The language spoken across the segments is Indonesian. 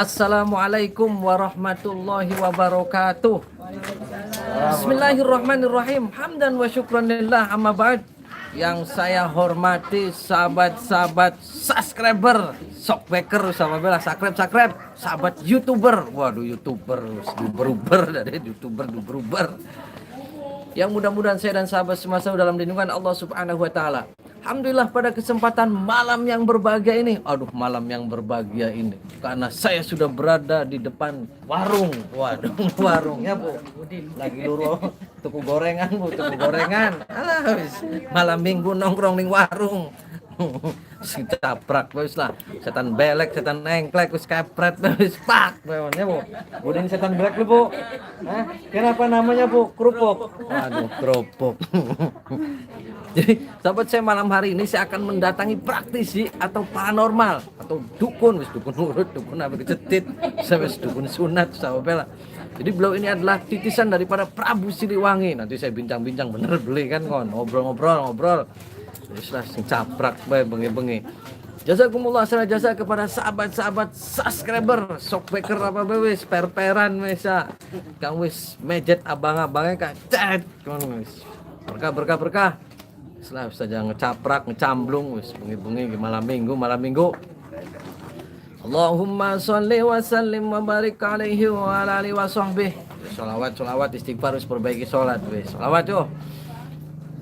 Assalamualaikum warahmatullahi wabarakatuh. Bismillahirrahmanirrahim. Hamdan wa syukranillah amma ba'd. Yang saya hormati sahabat-sahabat subscriber, shockbacker, sahabat subscribe, sahabat YouTuber. Waduh, YouTuber, duber dari YouTuber duber. Yang mudah-mudahan saya dan sahabat semua selalu dalam lindungan Allah Subhanahu wa taala. Alhamdulillah pada kesempatan malam yang berbahagia ini. Malam yang berbahagia ini karena saya sudah berada di depan warung. Waduh, warungnya Bu. Lagi luru tuku gorengan, Bu, tuku gorengan. Alah, malam Minggu nongkrong ning warung. Si taprak wis lah. Setan belek, setan nengklek wis kepret wis pak namanya, Bu. Budin setan belek lu, Bu. Hah? Kenapa namanya, Bu? Kerupuk. Waduh, kerupuk. Jadi sahabat saya malam hari ini saya akan mendatangi praktisi atau paranormal atau dukun, dukun urut, dukun apa kecetit, sampai dukun sunat, sahabat bela. Jadi beliau ini adalah titisan daripada Prabu Siliwangi. Nanti saya bincang-bincang bener beli kan kon, ngobrol. Teruslah sing caprak bae bengi-bengi. Jazakumullah sana jasa kepada sahabat-sahabat subscriber, shockbacker apa bae wis per-peran wis ya. Kang wis mejet abang-abangnya kak cet kon wis. Berkah. Setelah saja ngecaprak, ngecamblung wis bengi-bengi malam minggu. Allahumma sholli wa sallim wa barik alaihi wa ala alihi wa sahbihi. Sholawat istighfar wis perbaiki salat wis. Sholawat yo.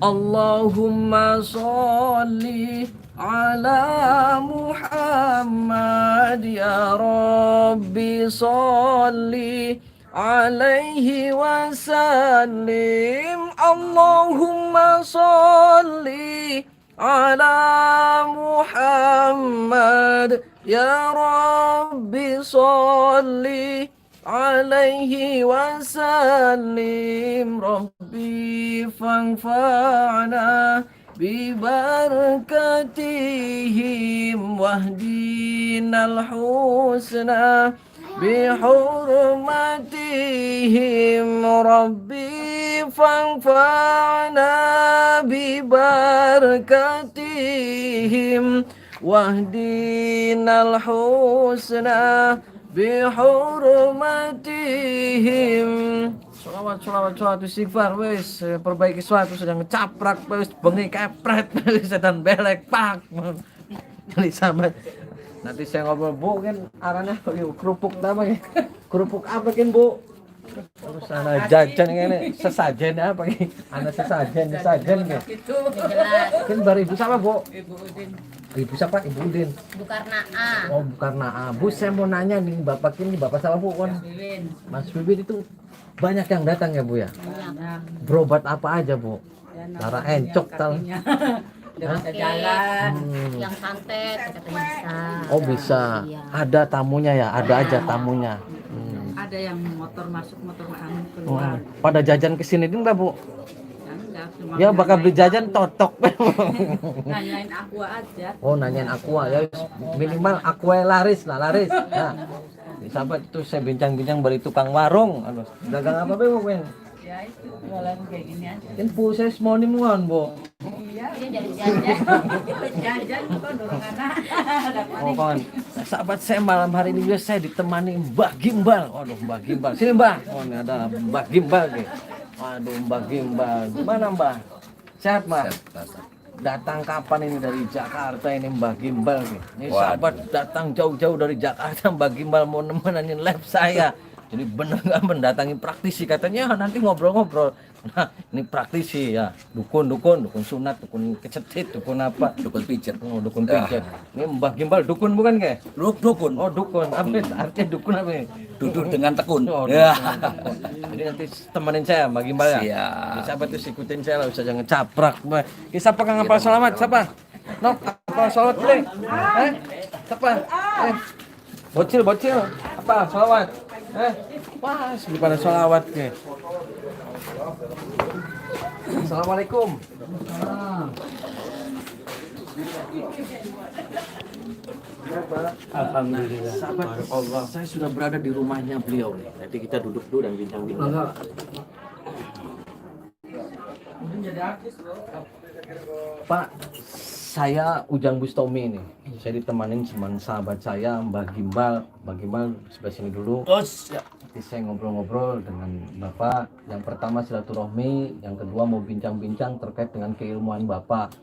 Allahumma sholli ala Muhammad ya Rabbi sholli alaihi wasallim. Allahumma sholli ala Muhammad ya Rabbi sholli alaihi wasallim. Rabbi fanfa'na bibarakatihim wahdinal husna bihurmatihim. Rabbi fanfa'na bibarakatihim wahdinal husna bihurmatihim. Sholawat istighfar wis perbaiki suatu sedang ngecaprak wis bengi kepret setan belek pak. Jadi sahabat nanti saya ngobrol Bu kan arahnya kerupuk apa ya? Kerupuk apa kan Bu? Terus anak jajan ini sesajen apa ini? Anak sesajen kan? Kan baru ibu siapa Bu? Ibu Udin. Ibu siapa? Ibu Udin. Bukarnaa. Oh Bukarnaa. Bu saya mau nanya nih bapak ini bapak siapa Bu kan? Mas Bibin itu banyak yang datang ya Bu ya? Banyak. Berobat apa aja Bu? Cara encok tal. Bisa jalan, yang santet katanya bisa. Oh bisa. Iya. Ada tamunya ya, ada aja tamunya. Ada yang motor masuk, motor angin keluar. Pada jajan kesini enggak Bu? Enggak, Ya bakal beli jajan totok. Nanyain aqua aja. Oh nanyain aqua ya minimal aqua laris. Nah, sahabat itu saya bincang-bincang beri tukang warung. Dagang apa Bu? Ya itu jualan kayak gini aja. Kan Bu saya mau nimuan Bu. Iya, Jadi jajan. jajan kok dorong anak. Oh kan, sahabat saya malam hari ini juga saya ditemani Mbak Gimbal. Waduh Mbak Gimbal, sini Mbak. Oh ini ada Mbak Gimbal nih. Waduh Mbak Gimbal, gimana Mbak? Sehat Mbak? Datang kapan ini dari Jakarta ini Mbak Gimbal nih? Ini sahabat datang jauh-jauh dari Jakarta Mbak Gimbal mau nemenin live saya. Jadi benar nggak mendatangi praktisi katanya nanti ngobrol-ngobrol. Nah ini praktisi ya dukun sunat, dukun kecetit, dukun apa? Dukun pijet. Oh dukun pijet. Ini Mbah Gimbal dukun bukan ke? Dukun. Oh dukun. Apa artinya dukun apa? Duduk dengan tekun. Oh, Ya. Jadi nanti temenin saya Mbah Gimbal ya. Siap. Sahabat tuh ikutin saya lah usah jangan caprak. Kita pegang apa selamat siapa? Nok apa salawat boleh? Siapa? Bocil apa salawat? Pas pada sholawat ke. Assalamualaikum. Alhamdulillah. Sahabat Allah, saya sudah berada di rumahnya beliau nih. Nanti kita duduk dulu dan bincang-bincang. Pak, Saya Ujang Bustomi nih. Saya ditemanin sama sahabat saya Mbak Gimbal. Mbak Gimbal sebelah sini dulu. Terus ya. Nanti saya ngobrol-ngobrol dengan Bapak. Yang pertama silaturahmi, yang kedua mau bincang-bincang terkait dengan keilmuan Bapak.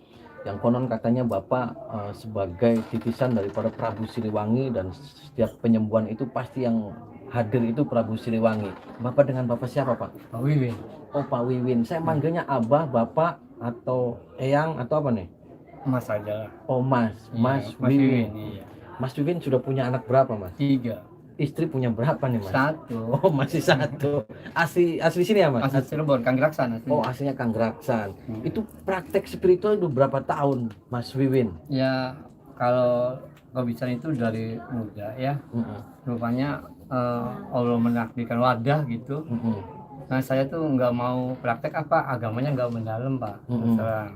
Yang konon katanya Bapak sebagai titisan daripada Prabu Siliwangi, dan setiap penyembuhan itu pasti yang hadir itu Prabu Siliwangi. Bapak dengan Bapak siapa, Pak? Pak Wiwin. Oh, Pak Wiwin. Saya manggilnya Abah, Bapak, atau Eyang, atau apa nih? Mas aja lah. Oh, Mas. Mas Iya, Mas Wiwin. Iya. Mas Wiwin sudah punya anak berapa, Mas? 3. Istri punya berapa nih, Mas? 1. Oh, masih 1. Asli sini ya, Mas? Asli Cirebon, Kang Graksan asli. Oh, aslinya Kang Graksan. Itu praktek spiritual itu berapa tahun, Mas Wiwin? Ya kalau kebiasaan itu dari muda ya. Rupanya Allah menakdirkan wadah gitu. Nah saya tuh nggak mau praktek agamanya nggak mendalam Pak. Terserah.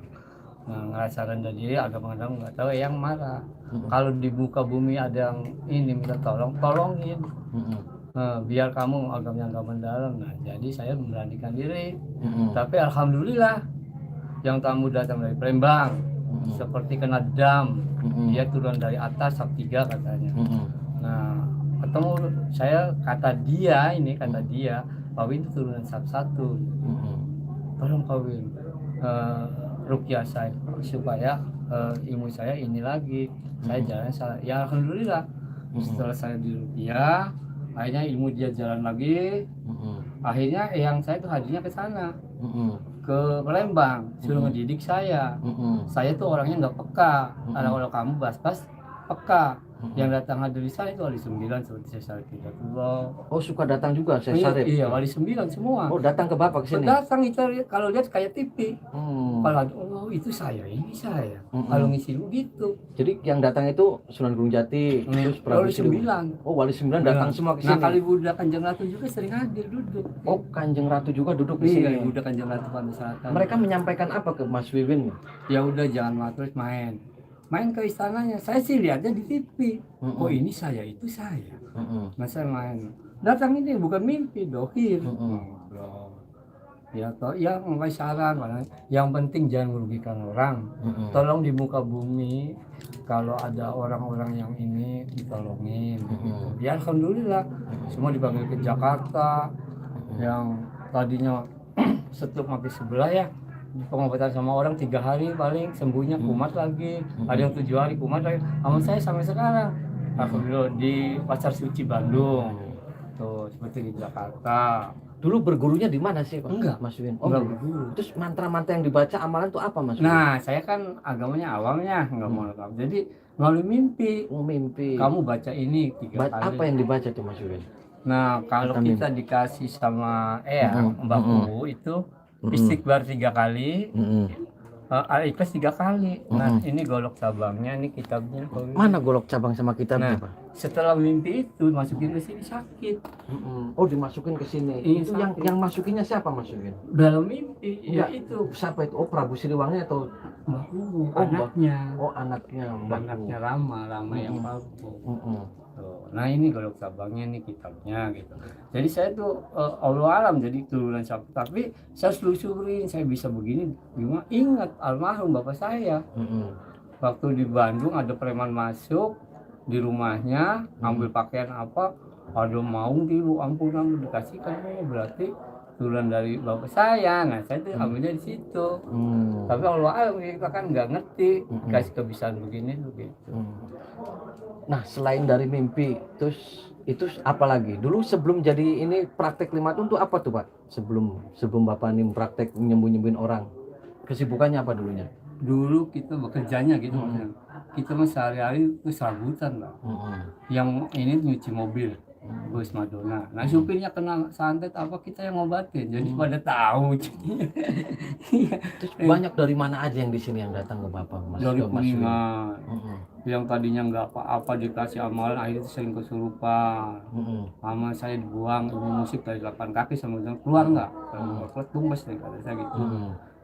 Nah, ngerasa rendah diri, agama mendalam nggak tahu yang marah. Kalau di muka bumi ada yang ini minta tolongin. Biar kamu agamanya nggak mendalam. Nah jadi saya memberanikan diri. Tapi alhamdulillah yang tamu datang dari Palembang seperti kena dam. Dia turun dari atas sab 3 katanya. Nah ketemu saya, kata dia Pak Win itu turunan sab 1. Tolong Pak Win rukyah saya supaya ilmu saya ini lagi, saya jalan salah. Ya alhamdulillah setelah saya di rukyah akhirnya ilmu dia jalan lagi. Akhirnya yang saya tuh hadirnya ke sana, ke Palembang, suruh ngedidik saya. Saya tuh orangnya nggak peka. Kalau kamu bas-bas peka. Yang datang hadir di sana itu wali 9 seperti saya Hidayatullah. Oh, suka datang juga saya Sarip. Iya, wali 9 semua. Oh, datang ke Bapak ke sini. Datang itu kalau lihat kayak TV. Kalau ada, oh itu saya, ini saya. Kalau ngisi gitu. Jadi yang datang itu Sunan Gunung Jati, terus Prabu Wali Siliwangi. 9. Oh, wali 9 datang semua ke sini. Nah, kali Buddha Kanjeng Ratu juga sering hadir duduk. Oh, Kanjeng Ratu juga duduk di Iya, sini. Buddha Kanjeng Ratu pada saat Mereka menyampaikan apa ke Mas Wiwin? ya udah jangan terus main ke istananya. Saya sih lihatnya di TV. Oh ini saya, itu saya. Nah saya main. Datang ini bukan mimpi, dohir. Ya toh, ya ngasih saran. Yang penting jangan merugikan orang. Tolong di muka bumi kalau ada orang-orang yang ini ditolongin. Ya alhamdulillah. Semua dipanggil ke Jakarta. Yang tadinya setuk mati sebelah ya. Pengobatan sama orang 3 hari paling sembuhnya, kumat lagi. Ada yang 7 hari kumat lagi. Sama saya sampai sekarang alhamdulillah di Pasar Suci Bandung tuh, seperti di Jakarta. Dulu bergurunya di mana sih, Pak? Enggak, Mas Wiwin. Oh, enggak berguru. Terus mantra-mantra yang dibaca amalan itu apa, Mas Wiwin? Nah saya kan agamanya awamnya nggak mau lengkap, jadi melalui mimpi. Oh, mimpi. Kamu baca ini 3 kali. Apa yang dibaca tuh, Mas Wiwin? Nah kalau Kata kita dikasih sama Mbak Bu itu istighfar 3 kali, Al-Ikhlas 3 kali. Nah ini golok cabangnya, ini kitabnya. Mana golok cabang sama kitabnya, Nah, Pak? setelah mimpi itu masukin ke sini sakit. Oh, dimasukin ke sini. Iya, Itu sakit. yang masukinnya siapa, Mas Wiwin? Dalam mimpi ya Enggak. itu Siapa itu? Oh, Prabu Siliwangi atau Mbak Bu, Oh, anaknya. oh anaknya Mbak Bu. Anaknya Rama yang bagus. Tuh. Nah ini golok cabangnya, nih kitabnya gitu. Jadi saya tuh Allah alam jadi turunan siapa, tapi saya selusurin saya bisa begini gimana. Ingat almarhum bapak saya waktu di Bandung ada preman masuk di rumahnya ambil pakaian apa, ada maung tilu ampun dikasihkan. Oh, berarti turunan dari bapak saya. Nah saya tuh ambilnya di situ. Tapi Allah alam kita kan nggak ngerti kasih kebiasaan begini tuh gitu. Nah, selain dari mimpi, terus itu apa lagi? Dulu sebelum jadi ini praktek 5 tahun tuh apa tuh, Pak? Sebelum Bapak ini praktek nyembuhin orang. Kesibukannya apa dulunya? Dulu kita bekerjanya gitu maksudnya. Kita mah sehari-hari itu serabutan lah. Yang ini nyuci mobil, bus Madonna. Nah supirnya kena santet apa, kita yang ngobatin. Jadi pada tahu. Terus banyak dari mana aja yang di sini yang datang ke Bapak, Mas? Dari Ke Mas Wiwin? Kuningan. Yang tadinya nggak apa-apa dikasih amalan, akhirnya sering kesurupan. Amal saya dibuang, ilmu musik dari 8 kaki sama dengan keluar nggak? Kalau keluar tumbas nih kata saya gitu.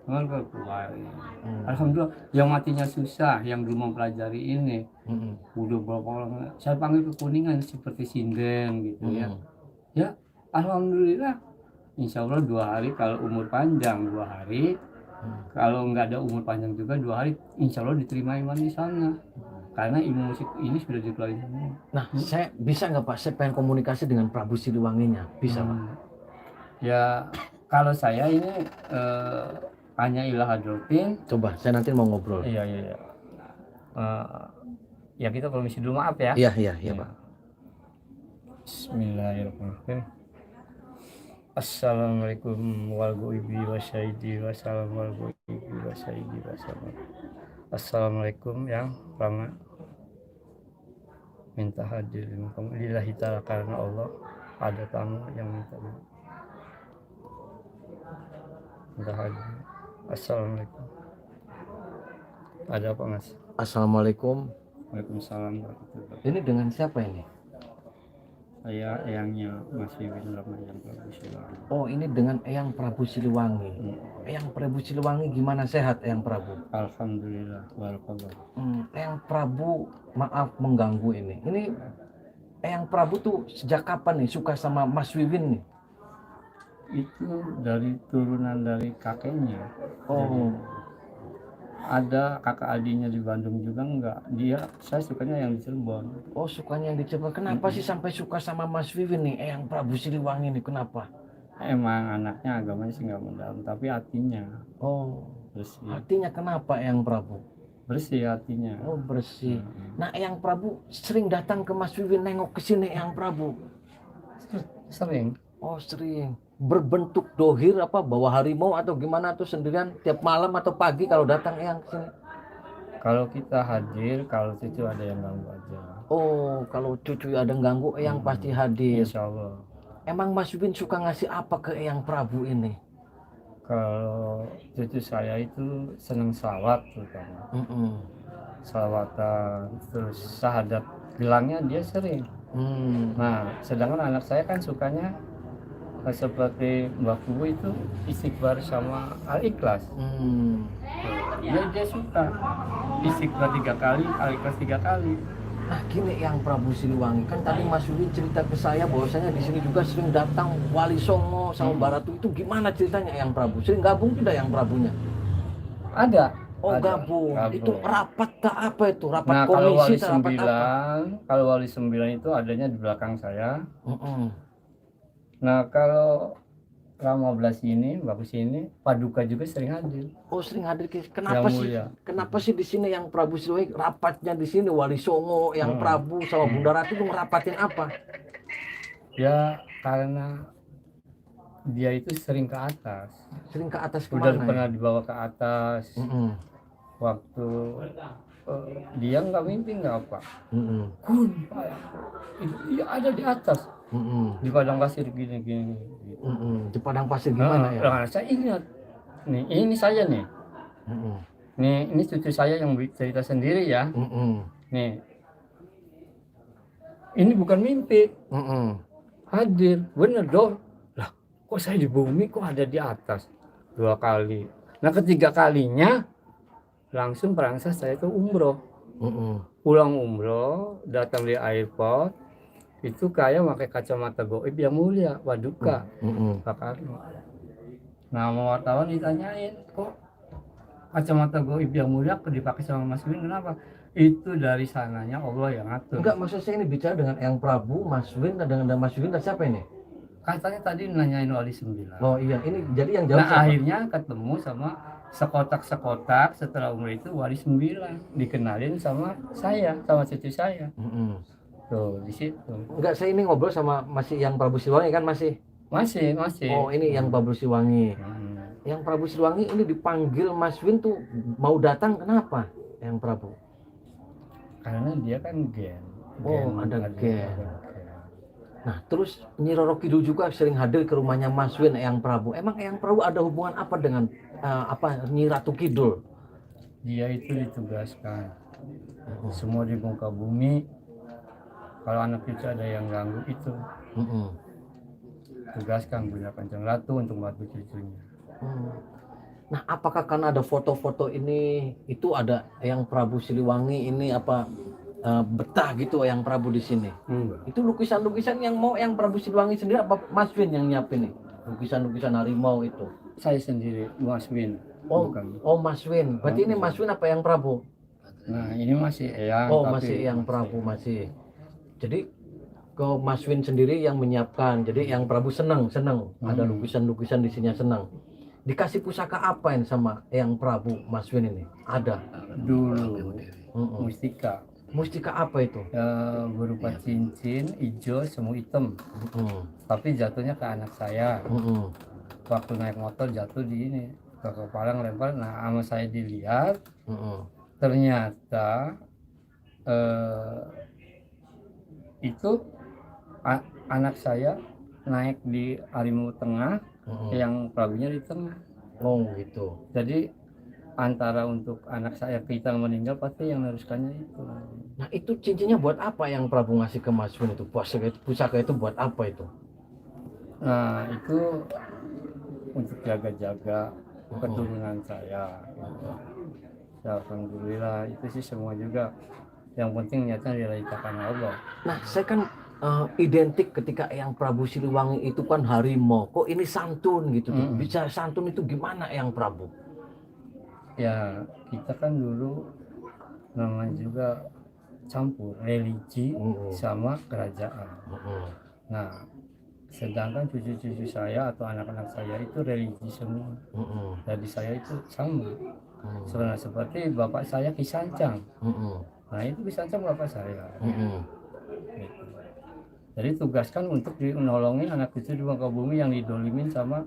Cuman kalau keluar ya. Alhamdulillah yang matinya susah, yang belum mempelajari ini. Udah berapa orang saya panggil ke Kuningan seperti sinden gitu ya. Ya alhamdulillah insya Allah 2 hari kalau umur panjang 2 hari Kalau nggak ada umur panjang juga 2 hari, insya Allah diterima iman di sana. Karena ilmu musik ini sudah dipelajari semua. Nah, saya bisa nggak Pak? Saya pengen komunikasi dengan Prabu Siliwanginya. Bisa Pak? Ya kalau saya ini hanya ilah hadrotin. Coba, saya nanti mau ngobrol. Iya. Ya kita permisi dulu, maaf ya. Iya Pak. Bismillahirrahmanirrahim. Assalamualaikum warahmatullahi wabarakatuh. Assalamualaikum yang pertama minta hadir lillahi ta'ala karena Allah, ada tamu yang minta hadir. Assalamualaikum. Ada apa Mas? Assalamualaikum. Waalaikumsalam warahmatullahi wabarakatuh. Ini dengan siapa ini? Saya eyangnya Mas Wiwin Ramadhan Prabu Siliwangi. Oh, ini dengan Eyang Prabu Siliwangi. Eyang Prabu Siliwangi gimana, sehat Eyang Prabu? Alhamdulillah, barakallah. Eyang Prabu, maaf mengganggu ini. Ini Eyang Prabu tuh sejak kapan nih suka sama Mas Wiwin nih? Itu dari turunan dari kakeknya. Oh, Ada kakak adiknya di Bandung juga enggak. Saya sukanya yang di Cirebon. oh sukanya yang dicoba. Kenapa sih sampai suka sama Mas Wiwin nih, Eyang Prabu Siliwangi nih? Kenapa? Emang anaknya agamanya sih nggak mendalam, tapi hatinya Oh, bersih. artinya kenapa Eyang Prabu? Bersih hatinya. Oh, bersih. Nah, Eyang Prabu sering datang ke Mas Wiwin nengok ke sini, Eyang Prabu. Sering. Oh, sering. Berbentuk dohir apa bawa harimau atau gimana tuh sendirian tiap malam atau pagi kalau datang Eyang ke sini? Kalau kita hadir, kalau cucu ada yang ganggu aja. Oh, kalau cucu ada yang ganggu Eyang pasti hadir. Insya Allah. Emang Mas Wiwin suka ngasih apa ke Eyang Prabu ini? Kalau cucu saya itu senang salawat terutama. Salawatan, terus syahadat bilangnya dia sering. Nah, sedangkan anak saya kan sukanya seperti Mbak Kubu itu istighfar sama Al-Ikhlas. Dia suka istighfar 3 kali, Al-Ikhlas 3 kali. Nah, gini Eyang Prabu Siliwangi, kan tadi Mas Wiwin cerita ke saya bahwasanya di sini juga sering datang Wali Songo sama Baratu. Itu gimana ceritanya Eyang Prabu? Sering gabung tidak Eyang Prabunya? Ada. Oh, Ada. gabung. Itu rapat tak apa itu? Rapat Nah, kalau komisi Wali tak rapat apa? 9, kalau Wali 9 itu adanya di belakang saya. Mm-mm. Nah, kalau Rama Belas ini, bagus ini, Paduka juga sering hadir. Oh, sering hadir. Kenapa Yang sih? mulia. Kenapa sih di sini Eyang Prabu Siliwangi rapatnya di sini Wali Songo, Eyang Prabu sama Bunda Ratu itu ngerapatin apa? Ya, karena dia itu sering ke atas. Sering ke atas Udah kemana? pernah dibawa ke atas. Mm-mm. Waktu dia nggak mimpi nggak apa. Mm-mm. Kun, dia ada di atas. Mm-mm. Di padang pasir gini. Mm-mm. Di padang pasir gimana ya? Nah, saya ingat. Nih, ini saya nih. Mm-mm. Nih, ini cucu saya yang cerita sendiri ya. Mm-mm. Nih. Ini bukan mimpi. Mm-mm. Hadir. Bener dong. Lah, kok saya di bumi, kok ada di atas? 2 kali. Nah, ketiga kalinya langsung perangsa saya itu umroh. Mm-mm. Pulang umroh, datang di airport, itu kayak pakai kacamata goib yang mulia, Paduka. Mm-mm. Pak Karno. Nah, sama wartawan ditanyain, kok kacamata goib yang mulia dipakai sama Mas Win, kenapa? Itu dari sananya Allah yang ngatur. Enggak, maksud saya ini bicara dengan Eyang Prabu, Mas Win, dengan Mas Win dan siapa ini? Katanya tadi nanyain Wali 9. Oh iya, ini jadi yang jawab Nah, siapa? akhirnya ketemu sama sekotak-sekotak setelah umroh itu Wali 9. Dikenalin sama saya, sama cucu saya. Mm-mm. Tuh, di situ. Enggak, saya ini ngobrol sama masih Eyang Prabu Siliwangi kan masih? Masih. Oh, ini Eyang Prabu Siliwangi. Eyang Prabu Siliwangi ini dipanggil Mas Win tuh mau datang kenapa? Eyang Prabu. Karena dia kan gen. Oh, ada gen. Nah, terus Nyi Roro Kidul juga sering hadir ke rumahnya Mas Win, Eyang Prabu. Emang Eyang Prabu ada hubungan apa dengan Nyi Ratu Kidul? Dia itu ditugaskan. Semua di muka bumi. Kalau anak cucu ada yang ganggu itu, tugaskan Bunda Kanjeng Ratu untuk bantu cucunya. Nah, apakah karena ada foto-foto ini itu ada Eyang Prabu Siliwangi ini apa betah gitu Eyang Prabu di sini? Itu lukisan-lukisan yang mau Eyang Prabu Siliwangi sendiri apa Mas Win yang nyiapin nih? Lukisan-lukisan harimau itu. Saya sendiri, Mas Win. Oh, bukan. oh Mas Win. Berarti ini Mas Win apa yang Prabu? Nah ini masih Eyang. Oh, tapi masih yang Prabu masih. Jadi ke Mas Win sendiri yang menyiapkan. Jadi yang Prabu senang. Ada lukisan-lukisan di sini senang. Dikasih pusaka apa yang sama yang Prabu Mas Win ini? Ada. dulu Mm-mm. mustika Mustika apa itu? berupa cincin hijau semu hitam, Mm-mm. tapi jatuhnya ke anak saya. Mm-mm. Waktu naik motor jatuh di ini ke kepala ngelempar. Nah sama saya dilihat, Mm-mm. ternyata eh, itu anak saya naik di harimau tengah, Mm-mm. yang Prabunya di tengah. Oh gitu. Jadi antara untuk anak saya kita meninggal pasti yang meneruskannya itu. Nah itu cincinnya buat apa yang Prabu ngasih ke Mas Win itu? Pusaka itu buat apa itu? Nah itu untuk jaga-jaga keturunan saya gitu. Ya, alhamdulillah itu sih semua juga. Yang penting niatnya direalitaskan Allah. Nah saya kan identik ketika yang Prabu Siliwangi itu kan harimau. Kok ini santun gitu tuh? Mm-mm. Bicara santun itu gimana yang Prabu? Ya kita kan dulu namanya juga campur religi sama kerajaan. Nah sedangkan cucu-cucu saya atau anak-anak saya itu religi semua. Jadi saya itu sama. Sebenarnya seperti bapak saya Ki Sancang. Nah itu Ki Sancang bapak saya. Gitu. Jadi tugaskan untuk menolongin anak cucu di Bangkabumi yang didolimin sama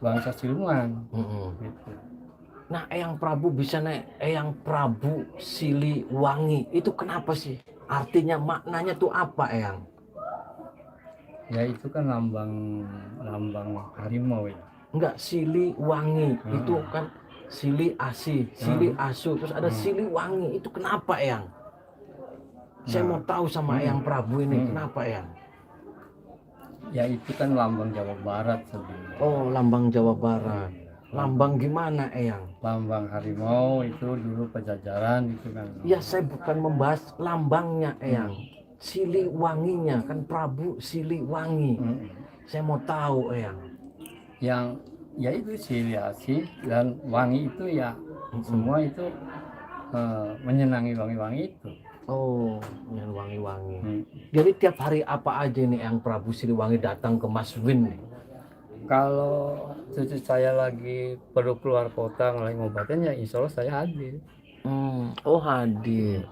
bangsa Siluman. Gitu. Nah, Eyang Prabu bisa naik Eyang Prabu Siliwangi itu kenapa sih? Artinya maknanya tuh apa, Eyang? Ya itu kan lambang harimau ya. Enggak, Siliwangi itu kan Sili Asi, Sili Asu, terus ada Siliwangi itu kenapa, Eyang? Saya mau tahu sama Eyang Prabu ini kenapa, Eyang? Ya itu kan lambang Jawa Barat sebenarnya. Oh, lambang Jawa Barat. Lambang gimana, Eyang? Lambang harimau itu dulu Pajajaran itu kan. Ya, saya bukan membahas lambangnya, Eyang. Siliwanginya kan Prabu Siliwangi. Saya mau tahu, Eyang. Yang ya itu Siliasi dan wangi itu ya semua itu menyenangi wangi-wangi itu. Oh, yang wangi-wangi. Jadi tiap hari apa aja nih yang Prabu Siliwangi datang ke Mas Win nih? Kalau cucu saya lagi perlu keluar kota ngelain ngobatin ya insya Allah saya hadir. Oh hadir.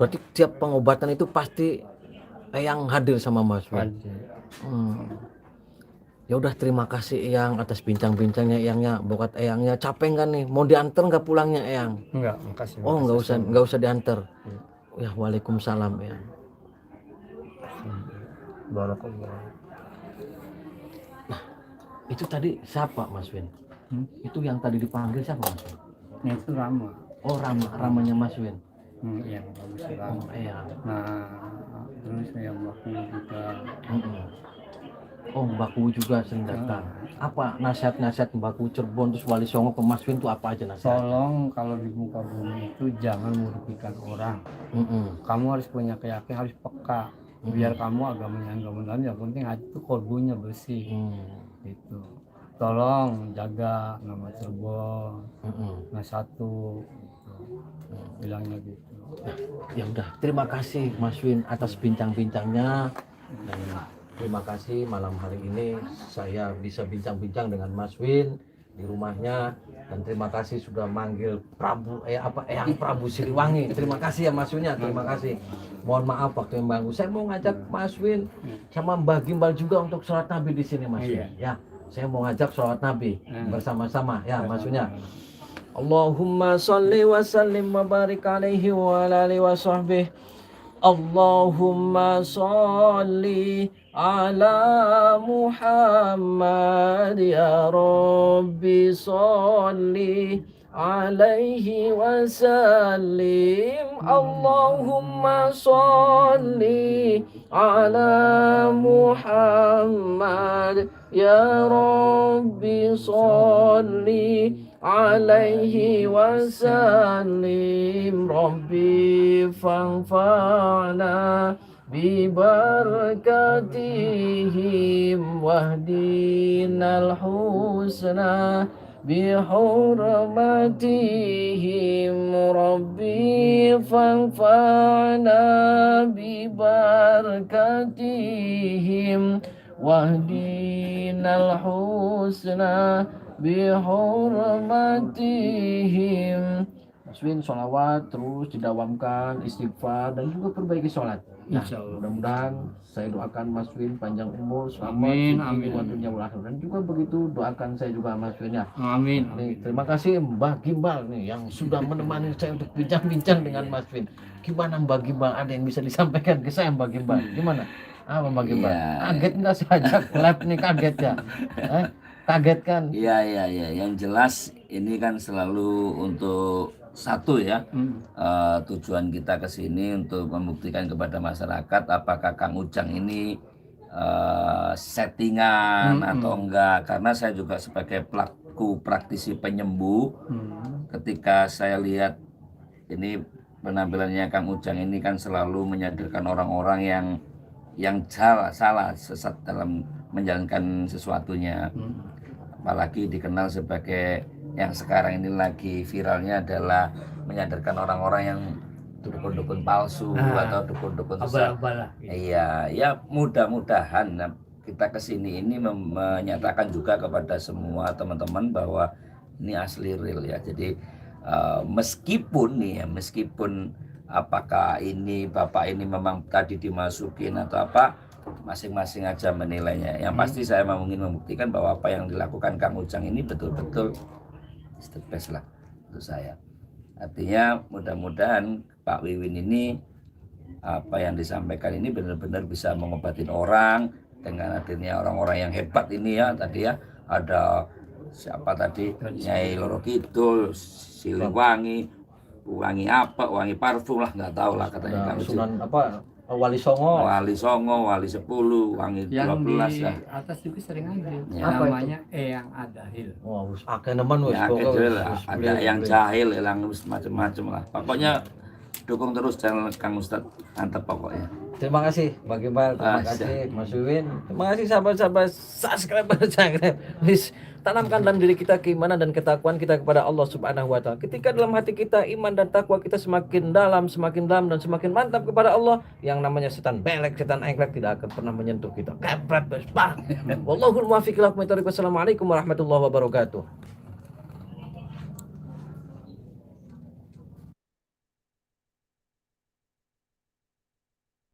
Berarti tiap pengobatan itu pasti Eyang hadir sama Mas Win. Hadir. Ya udah terima kasih Eyang atas bincang-bincangnya Eyangnya. Buat Eyangnya capek nggak nih? Mau diantar nggak pulangnya Eyang? Enggak, makasih. Oh nggak usah diantar. Ya waalaikumsalam Eyang. Barakallah. Itu tadi siapa Mas Win? Itu yang tadi dipanggil siapa Mas Win? Nah, itu Rama. Oh ramanya Mas Win. Iya, bagus Rama. Oh Eyang. Nah, terus yang baku juga. Oh Mbaku juga sering datang. Apa nasihat-nasihat Mbaku Cirebon terus Wali Songo ke Mas Win itu apa aja nasihat? Tolong kalau di muka bumi itu jangan merugikan orang. Kamu harus punya keyakinan, harus peka. Biar kamu agamanya agama lain, yang penting hati itu kolbunya bersih. Gitu. Tolong jaga nama Cirebon. Nah satu gitu. Bilangnya gitu. Ya udah, terima kasih Mas Win atas bincang-bincangnya dan terima kasih malam hari ini saya bisa bincang-bincang dengan Mas Win di rumahnya dan terima kasih sudah manggil Eyang Prabu Siliwangi. Terima kasih ya Mas Winnya, terima kasih. Mohon maaf waktu yang mengganggu. Saya mau ngajak Mas Win sama Mbah Gimbal juga untuk sholat Nabi di sini Mas Win. Ya, saya mau ngajak sholat Nabi bersama-sama ya Mas Winnya. Allahumma sholli wa sallim wa barik alaihi wa ala alihi wa sahbihi. Allahumma sholli ala Muhammad ya Rabbi sholli alaihi wa sallim. Allahumma sholli ala Muhammad ya Rabbi sholli alaihi wasallim. Rabbi fanfa'na bibarakatihim wahdinal husna بحرمتهم ربي فانفعنا ببركتهم واهدنا الحسنى بحرمتهم. Mas Win, sholawat terus didawamkan, istighfar dan juga perbaiki sholat. Nah, Insya Allah. mudah-mudahan saya doakan Mas Win panjang umur, selamat, Amin, suci, amin. wa dunya wal akhirah. Dan juga begitu doakan saya juga Mas Win ya. Amin. Nih, terima kasih Mbak Gimbal nih yang sudah menemani saya untuk bincang-bincang dengan Mas Win. Gimana Mbak Gimbal? Ada yang bisa disampaikan ke saya Mbak Gimbal? Gimana? Apa Mbak Gimbal? Iya. Kaget nggak saya ajak live nih, kaget ya? Kaget kan? Iya, iya, iya. Yang jelas ini kan selalu untuk satu ya, tujuan kita ke sini untuk membuktikan kepada masyarakat apakah Kang Ujang ini settingan atau enggak. Karena saya juga sebagai pelaku praktisi penyembuh, ketika saya lihat ini penampilannya Kang Ujang ini kan selalu menyadarkan orang-orang yang salah sesat dalam menjalankan sesuatunya. Apalagi dikenal sebagai yang sekarang ini lagi viralnya adalah menyadarkan orang-orang yang dukun-dukun palsu atau dukun-dukun sesat. Abal-abal lah. Iya, ya mudah-mudahan kita kesini ini menyatakan juga kepada semua teman-teman bahwa ini asli real ya. Jadi meskipun apakah ini bapak ini memang tadi dimasukin atau apa, masing-masing aja menilainya. Yang pasti saya ingin membuktikan bahwa apa yang dilakukan Kang Ujang ini betul-betul is the best lah untuk saya. Artinya mudah-mudahan Pak Wiwin ini apa yang disampaikan ini benar-benar bisa mengobatin orang dengan adanya orang-orang yang hebat ini ya. Tadi ya ada siapa tadi, Nyai Loro Kidul, Siliwangi, wangi parfum lah, nggak tahu lah katanya Kang Ujang. Sunan apa? Wali Songo. Wali Songo, Wali 10, Wangi 12 Yang di ya. atas juga sering ada. Ya. Apa Namanya Eyang Adahil. Wah, wis akeh nemen wis Ya, pokoknya kecil wis- lah. wis Ada beli- yang beli. jahil, yang macam-macam lah. Pokoknya dukung terus channel Kang Ustadz, mantap pokoknya. Terima kasih Mbak Gimbal, terima Ah, kasih Mas Wiwin, terima kasih sahabat-sahabat subscriber. Please tanamkan dalam diri kita keimanan dan ketakwaan kita kepada Allah Subhanahu wa taala. Ketika dalam hati kita iman dan takwa kita semakin dalam dan semakin mantap kepada Allah, yang namanya setan belek, setan engklek tidak akan pernah menyentuh kita. Kepret, bes, pak. Wallahul muwaffiq ila aqwamit thoriq. Wassalamualaikum warahmatullahi wabarakatuh.